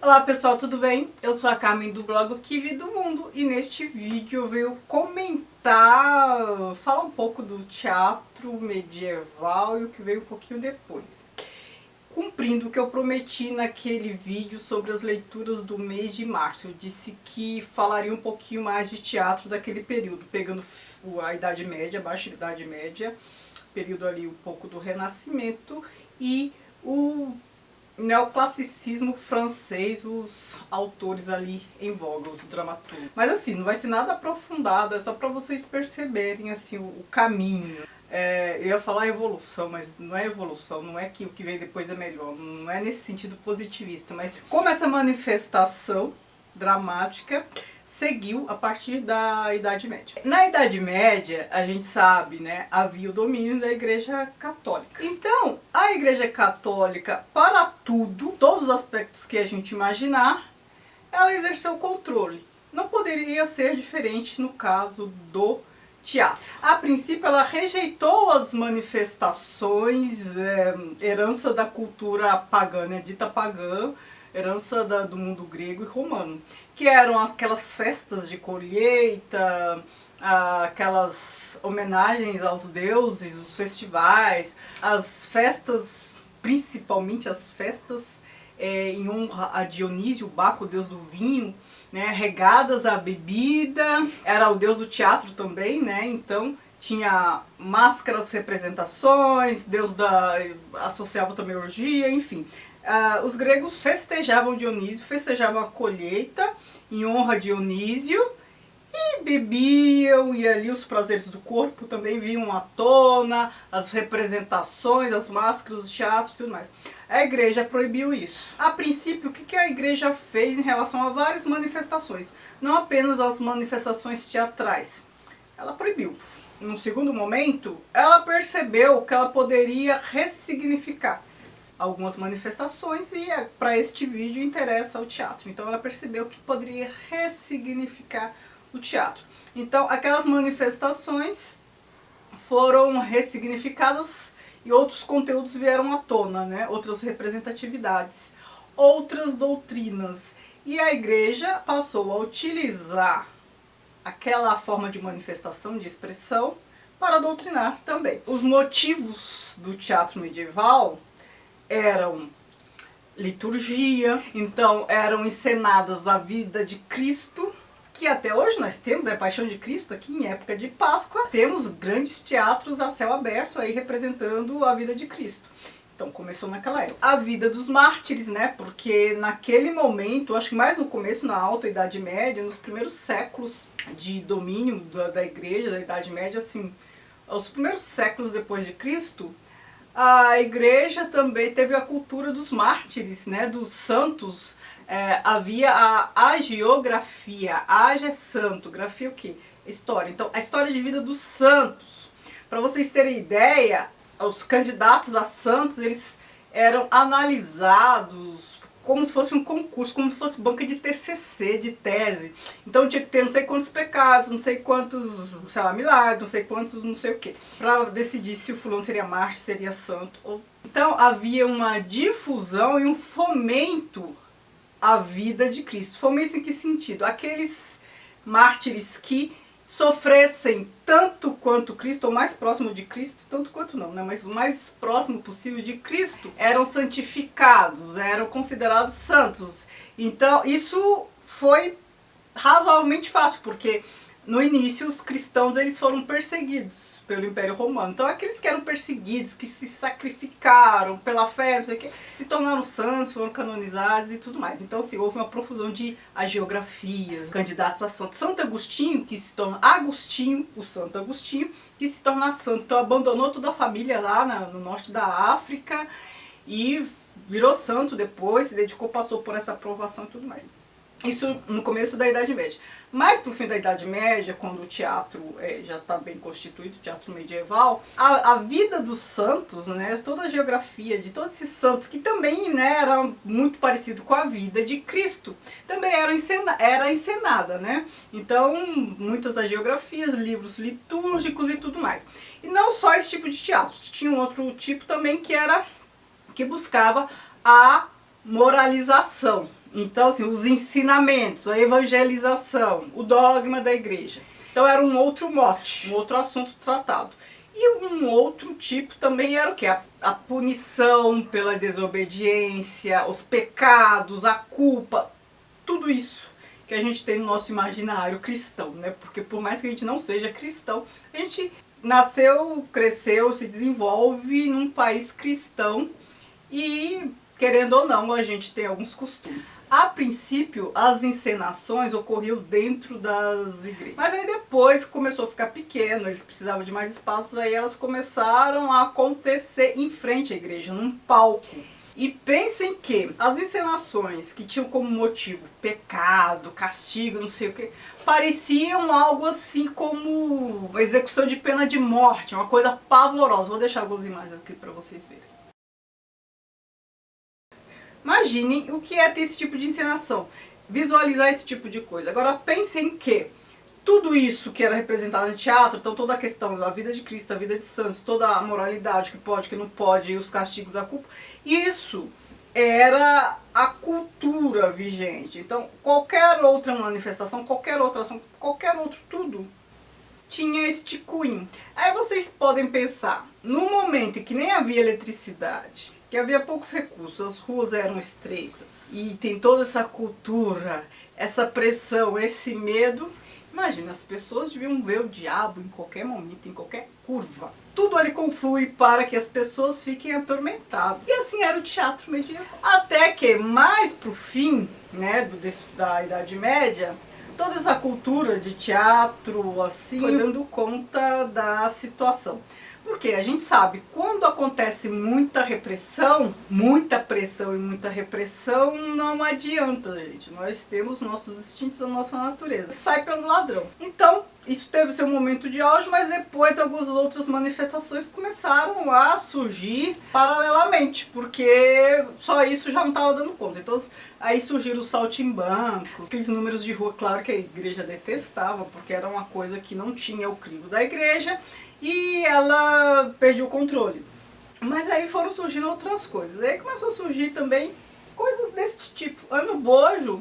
Olá pessoal, tudo bem? Eu sou a Carmen do blog Que Vi do Mundo e neste vídeo eu venho falar um pouco do teatro medieval e o que veio um pouquinho depois. Cumprindo o que eu prometi naquele vídeo sobre as leituras do mês de março. Eu disse que falaria um pouquinho mais de teatro daquele período, pegando a Idade Média, a Baixa Idade Média, período ali um pouco do Renascimento e o neoclassicismo francês, os autores ali em voga, os dramaturgos. Mas assim, não vai ser nada aprofundado, é só para vocês perceberem assim o caminho. Eu ia falar evolução, mas não é evolução, não é que o que veio depois é melhor, não é nesse sentido positivista, mas como essa manifestação dramática seguiu a partir da Idade Média. Na Idade Média, a gente sabe, né, havia o domínio da Igreja Católica. Então, a Igreja Católica, para tudo, todos os aspectos que a gente imaginar, ela exerceu o controle. Não poderia ser diferente no caso do teatro. A princípio, ela rejeitou as manifestações, herança da cultura pagã, né, dita pagã, herança do mundo grego e romano, que eram aquelas festas de colheita, aquelas homenagens aos deuses, os festivais, as festas, principalmente as festas em honra a Dionísio, Baco, o deus do vinho, né, regadas à bebida, era o deus do teatro também, né, então tinha máscaras, representações, associava também a orgia, enfim. Os gregos festejavam Dionísio, festejavam a colheita em honra a Dionísio e bebiam, e ali os prazeres do corpo também vinham à tona, as representações, as máscaras, o teatro e tudo mais. A igreja proibiu isso. A princípio, o que a igreja fez em relação a várias manifestações? Não apenas as manifestações teatrais. Ela proibiu. Num segundo momento, ela percebeu que ela poderia ressignificar algumas manifestações e para este vídeo interessa o teatro. Então ela percebeu que poderia ressignificar o teatro. Então aquelas manifestações foram ressignificadas e outros conteúdos vieram à tona, né? Outras representatividades, outras doutrinas. E a igreja passou a utilizar aquela forma de manifestação, de expressão, para doutrinar também. Os motivos do teatro medieval eram liturgia, então eram encenadas a vida de Cristo, que até hoje nós temos a Paixão de Cristo aqui em época de Páscoa, temos grandes teatros a céu aberto aí representando a vida de Cristo. Então começou naquela época. A vida dos mártires, né, porque naquele momento, acho que mais no começo, na Alta Idade Média, nos primeiros séculos de domínio da igreja, da Idade Média, assim, os primeiros séculos depois de Cristo, a igreja também teve a cultura dos mártires, né, dos santos. Havia a hagiografia. Age é santo, grafia é o quê? História. Então, a história de vida dos santos. Para vocês terem ideia, os candidatos a santos, eles eram analisados como se fosse um concurso, como se fosse banca de TCC, de tese. Então tinha que ter não sei quantos pecados, não sei quantos, sei lá, milagres, não sei quantos, não sei o quê, para decidir se o fulano seria mártir, seria santo. Então havia uma difusão e um fomento à vida de Cristo. Fomento em que sentido? Aqueles mártires que sofressem tanto quanto Cristo, ou mais próximo de Cristo, tanto quanto não, né? Mas o mais próximo possível de Cristo, eram santificados, eram considerados santos. Então isso foi razoavelmente fácil, porque no início os cristãos eles foram perseguidos pelo Império Romano. Então aqueles que eram perseguidos, que se sacrificaram pela fé, não sei o quê, se tornaram santos, foram canonizados e tudo mais. Então assim, houve uma profusão de agiografias, candidatos a santo. Santo Agostinho, que se torna Agostinho, o Santo Agostinho, que se torna santo. Então abandonou toda a família lá no norte da África e virou santo depois, se dedicou, passou por essa aprovação e tudo mais. Isso no começo da Idade Média. Mas pro fim da Idade Média, quando o teatro já está bem constituído, o teatro medieval, a vida dos santos, né, toda a geografia de todos esses santos, que também, né, era muito parecido com a vida de Cristo, também era encenada, né? Então, muitas das geografias, livros litúrgicos e tudo mais. E não só esse tipo de teatro, tinha um outro tipo também que buscava a moralização, Então, assim, os ensinamentos, a evangelização, o dogma da igreja. Então era um outro mote, um outro assunto tratado. E um outro tipo também era o quê? A punição pela desobediência, os pecados, a culpa, tudo isso que a gente tem no nosso imaginário cristão, né? Porque por mais que a gente não seja cristão, a gente nasceu, cresceu, se desenvolve num país cristão e, querendo ou não, a gente tem alguns costumes. A princípio, as encenações ocorriam dentro das igrejas. Mas aí depois começou a ficar pequeno, eles precisavam de mais espaços, aí elas começaram a acontecer em frente à igreja, num palco. E pensem que as encenações que tinham como motivo pecado, castigo, não sei o que, pareciam algo assim como execução de pena de morte, uma coisa pavorosa. Vou deixar algumas imagens aqui para vocês verem. Imaginem o que é ter esse tipo de encenação, visualizar esse tipo de coisa. Agora pensem que tudo isso que era representado no teatro, então toda a questão da vida de Cristo, a vida de santos, toda a moralidade, que pode, que não pode, os castigos, a culpa, isso era a cultura vigente. Então qualquer outra manifestação, qualquer outra ação, qualquer outro tudo tinha este cunho. Aí vocês podem pensar, no momento em que nem havia eletricidade, que havia poucos recursos, as ruas eram estreitas e tem toda essa cultura, essa pressão, esse medo. Imagina, as pessoas deviam ver o diabo em qualquer momento, em qualquer curva. Tudo ali conflui para que as pessoas fiquem atormentadas. E assim era o teatro medieval. Até que mais pro fim, né, da Idade Média, toda essa cultura de teatro assim foi dando conta da situação. Porque a gente sabe, quando acontece muita repressão, muita pressão e muita repressão, não adianta, gente. Nós temos nossos instintos, a nossa natureza. Sai pelo ladrão. Então, isso teve seu momento de auge, mas depois algumas outras manifestações começaram a surgir paralelamente, porque só isso já não estava dando conta. Então, aí surgiram os saltimbancos, aqueles números de rua, claro que a igreja detestava, porque era uma coisa que não tinha o crivo da igreja, e ela perdeu o controle. Mas aí foram surgindo outras coisas. Aí começou a surgir também coisas desse tipo. Ano bojo,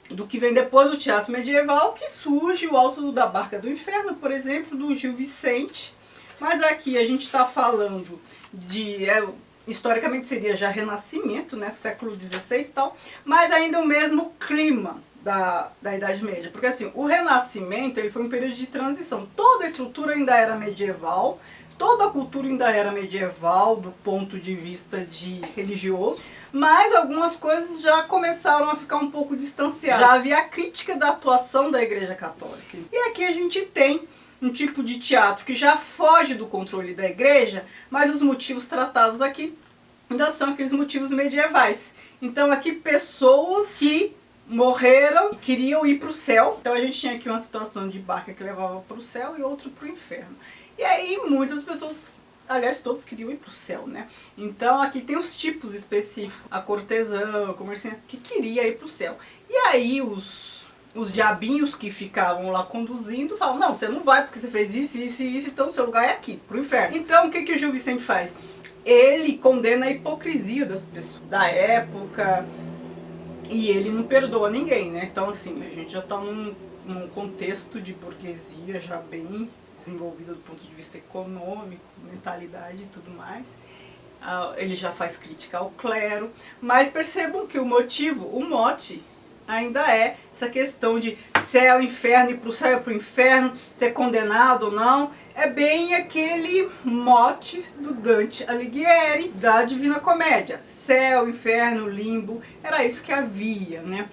do que vem depois do teatro medieval, que surge o Alto da Barca do Inferno, por exemplo, do Gil Vicente. Mas aqui a gente está falando de... historicamente seria já Renascimento, né, século XVI e tal, mas ainda o mesmo clima da Idade Média, porque assim, o Renascimento ele foi um período de transição, toda a estrutura ainda era medieval, toda a cultura ainda era medieval do ponto de vista de religioso, mas algumas coisas já começaram a ficar um pouco distanciadas, já havia a crítica da atuação da Igreja Católica. E aqui a gente tem um tipo de teatro que já foge do controle da igreja, mas os motivos tratados aqui ainda são aqueles motivos medievais. Então aqui pessoas que morreram, queriam ir para o céu. Então a gente tinha aqui uma situação de barca que levava para o céu e outro para o inferno. E aí muitas pessoas, aliás todos queriam ir para o céu, né? Então aqui tem os tipos específicos. A cortesã, o comerciante que queria ir para o céu. E aí os diabinhos que ficavam lá conduzindo falavam, não, você não vai porque você fez isso, isso e isso, então o seu lugar é aqui, pro inferno. Então o que o Gil Vicente faz? Ele condena a hipocrisia das pessoas da época e ele não perdoa ninguém, né? Então assim, a gente já está num contexto de burguesia já bem desenvolvida do ponto de vista econômico, mentalidade e tudo mais. Ele já faz crítica ao clero, mas percebam que o motivo, o mote, ainda é essa questão de céu, inferno, ir para o céu e para o inferno, ser condenado ou não. É bem aquele mote do Dante Alighieri, da Divina Comédia. Céu, inferno, limbo, era isso que havia, né?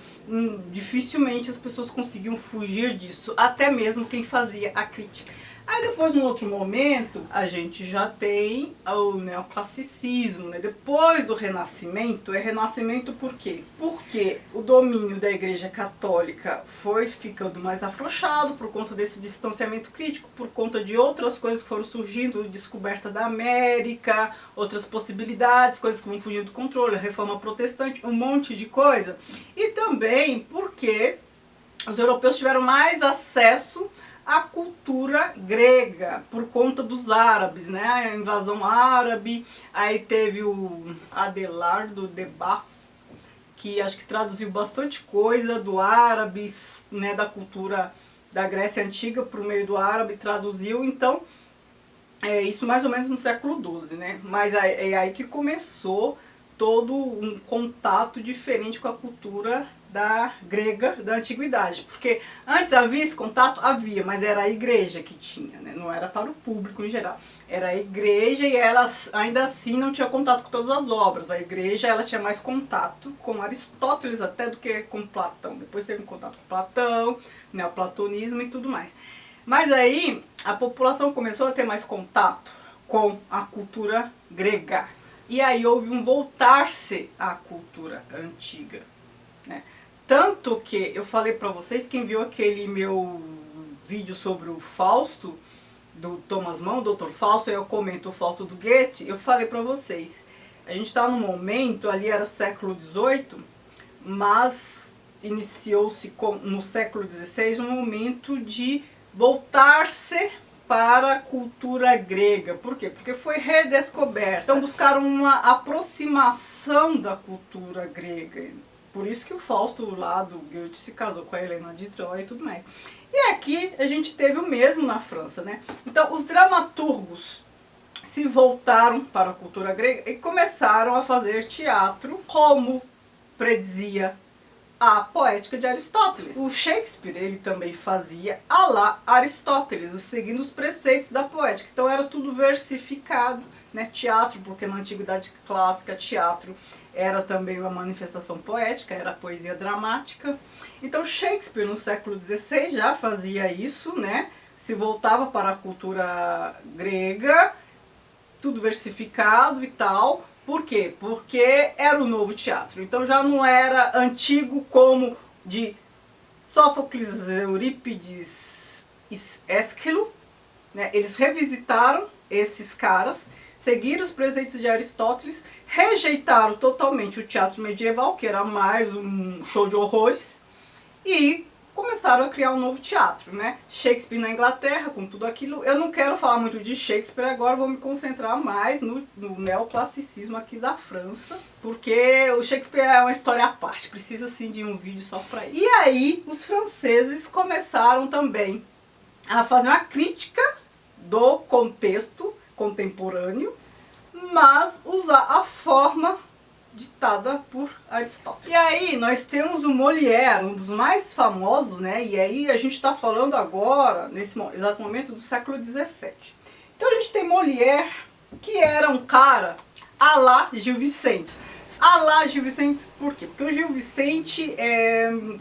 Dificilmente as pessoas conseguiam fugir disso, até mesmo quem fazia a crítica. Aí depois, num outro momento, a gente já tem o neoclassicismo, né? Depois do Renascimento, é Renascimento por quê? Porque o domínio da Igreja Católica foi ficando mais afrouxado por conta desse distanciamento crítico, por conta de outras coisas que foram surgindo, descoberta da América, outras possibilidades, coisas que vão fugindo do controle, a Reforma Protestante, um monte de coisa. E também porque os europeus tiveram mais acesso a cultura grega, por conta dos árabes, né? A invasão árabe, aí teve o Adelardo de que acho que traduziu bastante coisa do árabe, né, da cultura da Grécia Antiga para o meio do árabe, traduziu, então, isso mais ou menos no século XII, né? Mas é aí que começou todo um contato diferente com a cultura da grega da antiguidade, porque antes havia esse contato, havia, mas era a igreja que tinha, né? Não era para o público em geral, era a igreja e ela ainda assim não tinha contato com todas as obras. A igreja ela tinha mais contato com Aristóteles até do que com Platão, depois teve um contato com Platão, neoplatonismo e tudo mais. Mas aí a população começou a ter mais contato com a cultura grega. E aí houve um voltar-se à cultura antiga, né? Tanto que eu falei pra vocês, quem viu aquele meu vídeo sobre o Fausto, do Thomas Mann, o Dr. Fausto, eu comento o Fausto do Goethe, eu falei pra vocês, a gente tá num momento, ali era século XVIII, mas iniciou-se no século XVI um momento de voltar-se para a cultura grega. Por quê? Porque foi redescoberta. Então buscaram uma aproximação da cultura grega. Por isso que o Fausto lá do Goethe se casou com a Helena de Troia e tudo mais. E aqui a gente teve o mesmo na França, né? Então os dramaturgos se voltaram para a cultura grega e começaram a fazer teatro como predizia a poética de Aristóteles. O Shakespeare, ele também fazia à la Aristóteles, seguindo os preceitos da poética. Então era tudo versificado, né? Teatro, porque na antiguidade clássica teatro era também uma manifestação poética, era poesia dramática. Então Shakespeare no século XVI já fazia isso, né? Se voltava para a cultura grega, tudo versificado e tal. Por quê? Porque era o novo teatro. Então já não era antigo como de Sófocles, Eurípides e Ésquilo, né? Eles revisitaram esses caras, seguiram os preceitos de Aristóteles, rejeitaram totalmente o teatro medieval, que era mais um show de horrores, e começaram a criar um novo teatro, né? Shakespeare na Inglaterra, com tudo aquilo. Eu não quero falar muito de Shakespeare agora, vou me concentrar mais no neoclassicismo aqui da França, porque o Shakespeare é uma história à parte, precisa sim de um vídeo só para isso. E aí os franceses começaram também a fazer uma crítica do contexto contemporâneo, mas usar a forma ditada por Aristóteles. E aí nós temos o Molière, um dos mais famosos, né? E aí a gente está falando agora, nesse exato momento, do século XVII. Então a gente tem Molière, que era um cara à la Gil Vicente. À la Gil Vicente por quê? Porque o Gil Vicente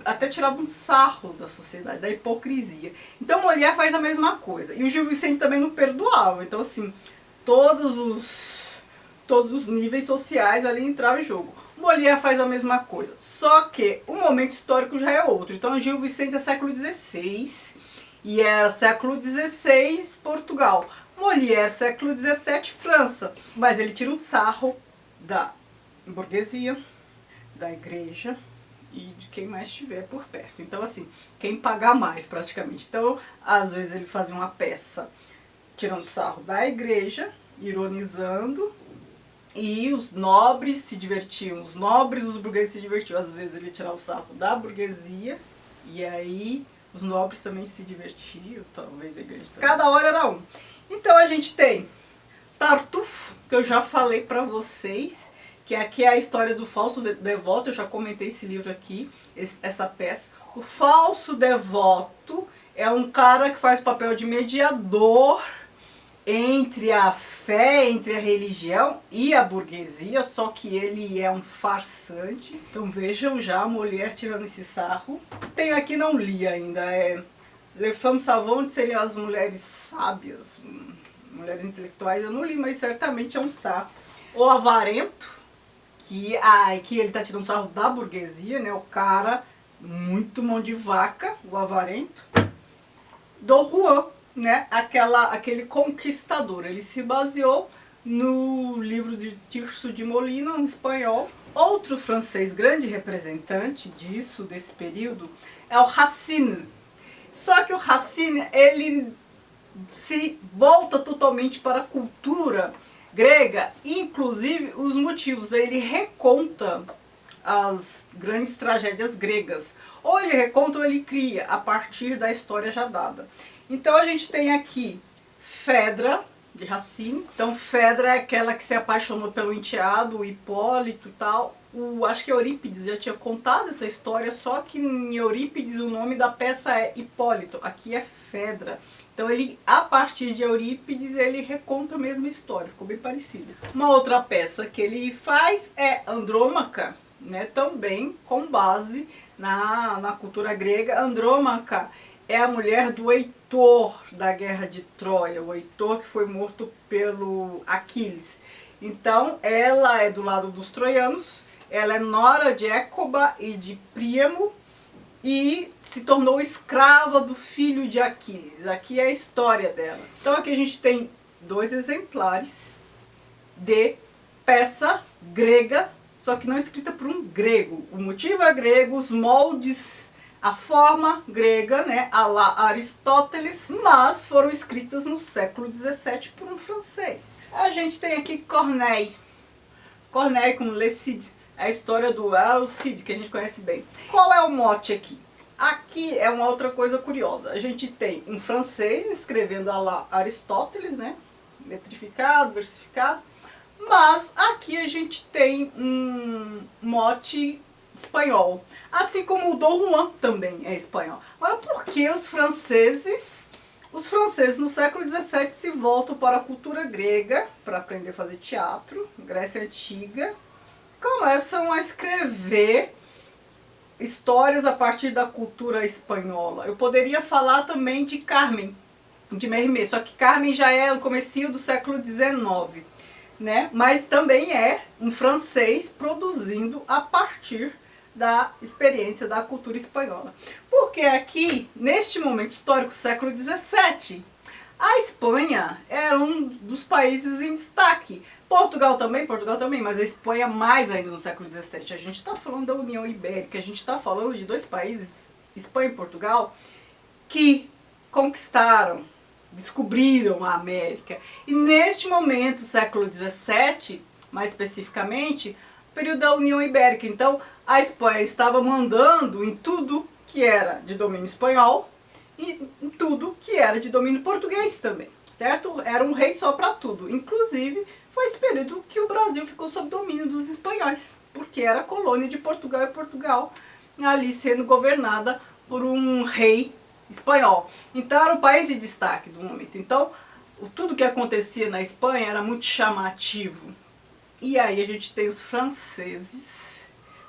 até tirava um sarro da sociedade, da hipocrisia. Então Molière faz a mesma coisa. E o Gil Vicente também não perdoava. Então assim, todos os níveis sociais ali entravam em jogo. Molière faz a mesma coisa, só que o momento histórico já é outro. Então Gil Vicente é século XVI e era século XVI Portugal. Molière século XVII França. Mas ele tira um sarro da burguesia, da igreja e de quem mais estiver por perto. Então assim, quem pagar mais praticamente. Então às vezes ele fazia uma peça tirando sarro da igreja, ironizando, e os nobres se divertiam, os nobres, os burgueses se divertiam. Às vezes ele tirava o sarro da burguesia, e aí os nobres também se divertiam, talvez a igreja também. Cada hora era um. Então a gente tem Tartufo, que eu já falei pra vocês, que aqui é a história do falso devoto, eu já comentei esse livro aqui, essa peça. O falso devoto é um cara que faz o papel de mediador entre a fé, entre a religião e a burguesia, só que ele é um farsante. Então vejam já a Molière tirando esse sarro. Tenho aqui, não li ainda, Les Femmes Savantes, seriam as mulheres sábias, mulheres intelectuais, eu não li, mas certamente é um sarro. O Avarento, que ele tá tirando sarro da burguesia, né, o cara muito mão de vaca, o Avarento. Dom Juan, né, aquele conquistador, ele se baseou no livro de Tirso de Molina, um espanhol. Outro francês grande representante disso, desse período, é o Racine. Só que o Racine, ele se volta totalmente para a cultura grega, inclusive os motivos. Ele reconta as grandes tragédias gregas. Ou ele reconta ou ele cria a partir da história já dada. Então a gente tem aqui Fedra, de Racine. Então Fedra é aquela que se apaixonou pelo enteado, o Hipólito e tal. Acho que Eurípides já tinha contado essa história, só que em Eurípides o nome da peça é Hipólito, aqui é Fedra. Então ele, a partir de Eurípides, ele reconta a mesma história, ficou bem parecido. Uma outra peça que ele faz é Andrômaca, né, também com base na cultura grega. Andrômaca é a mulher do Heitor da Guerra de Troia, o Heitor que foi morto pelo Aquiles. Então ela é do lado dos troianos, ela é nora de Écoba e de Príamo e se tornou escrava do filho de Aquiles. Aqui é a história dela. Então aqui a gente tem 2 exemplares de peça grega, só que não escrita por um grego. O motivo é grego, os moldes, a forma grega, né, à la Aristóteles, mas foram escritas no século XVII por um francês. A gente tem aqui Corneille. Corneille com Le Cid, a história do Cid, que a gente conhece bem. Qual é o mote aqui? Aqui é uma outra coisa curiosa. A gente tem um francês escrevendo a la Aristóteles, né, metrificado, versificado, mas aqui a gente tem um mote espanhol, assim como o Dom Juan também é espanhol. Agora, por que os franceses no século XVII se voltam para a cultura grega, para aprender a fazer teatro, Grécia Antiga, começam a escrever histórias a partir da cultura espanhola? Eu poderia falar também de Carmen, de Mérimée, só que Carmen já é no comecinho do século XIX, né? Mas também é um francês produzindo a partir da experiência da cultura espanhola. Porque aqui, neste momento histórico, século XVII, a Espanha era um dos países em destaque. Portugal também, mas a Espanha mais ainda no século XVII. A gente está falando da União Ibérica, a gente está falando de 2 países, Espanha e Portugal, que conquistaram, descobriram a América. E neste momento, século XVII, mais especificamente, período da União Ibérica. Então, a Espanha estava mandando em tudo que era de domínio espanhol e em tudo que era de domínio português também, certo? Era um rei só para tudo. Inclusive, foi esse período que o Brasil ficou sob domínio dos espanhóis, porque era colônia de Portugal e Portugal ali sendo governada por um rei espanhol. Então, era o país de destaque do momento. Então, tudo que acontecia na Espanha era muito chamativo. E aí a gente tem os franceses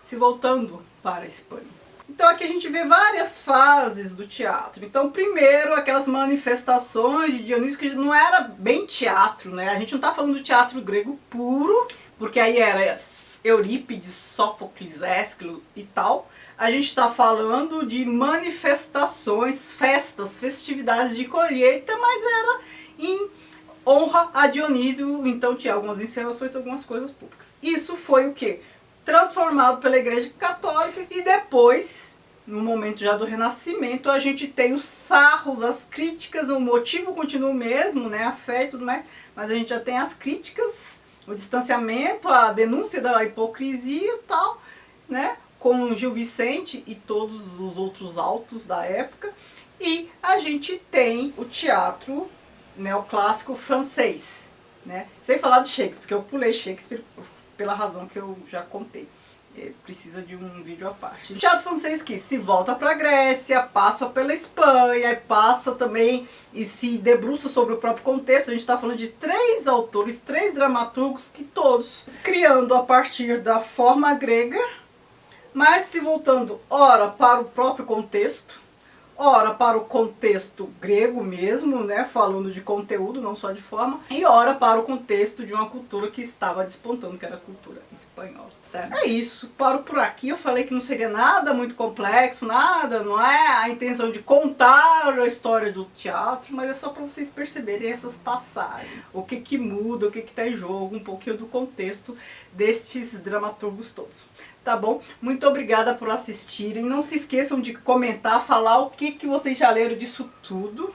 se voltando para a Espanha. Então aqui a gente vê várias fases do teatro. Então primeiro aquelas manifestações de Dionísio, que não era bem teatro, né? A gente não está falando do teatro grego puro, porque aí era Eurípides, Sófocles, Ésquilo e tal. A gente está falando de manifestações, festas, festividades de colheita, mas era em honra a Dionísio, então tinha algumas encenações, algumas coisas públicas. Isso foi o quê? Transformado pela Igreja Católica, e depois, no momento já do Renascimento, a gente tem os sarros, as críticas, o motivo continua o mesmo, né, a fé e tudo mais, mas a gente já tem as críticas, o distanciamento, a denúncia da hipocrisia e tal, né, com Gil Vicente e todos os outros autos da época, e a gente tem o teatro neoclássico francês, né? Sem falar de Shakespeare, porque eu pulei Shakespeare pela razão que eu já contei. Precisa de um vídeo à parte. O teatro francês que se volta para a Grécia, passa pela Espanha, passa também e se debruça sobre o próprio contexto. A gente está falando de 3 autores, 3 dramaturgos, que todos criando a partir da forma grega, mas se voltando ora para o próprio contexto, ora para o contexto grego mesmo, né, falando de conteúdo, não só de forma, e ora para o contexto de uma cultura que estava despontando, que era a cultura espanhola, certo? É isso, paro por aqui. Eu falei que não seria nada muito complexo, nada, não é a intenção de contar a história do teatro, mas é só para vocês perceberem essas passagens, o que que muda, o que que está em jogo, um pouquinho do contexto destes dramaturgos todos. Tá bom? Muito obrigada por assistirem. Não se esqueçam de comentar, falar o que vocês já leram disso tudo,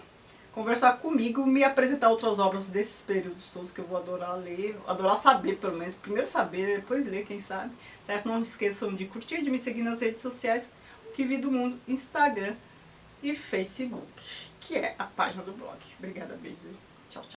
conversar comigo, me apresentar outras obras desses períodos todos que eu vou adorar ler, adorar saber pelo menos, primeiro saber, depois ler, quem sabe, certo? Não esqueçam de curtir, de me seguir nas redes sociais, o Que Vi do Mundo, Instagram e Facebook, que é a página do blog. Obrigada, beijo.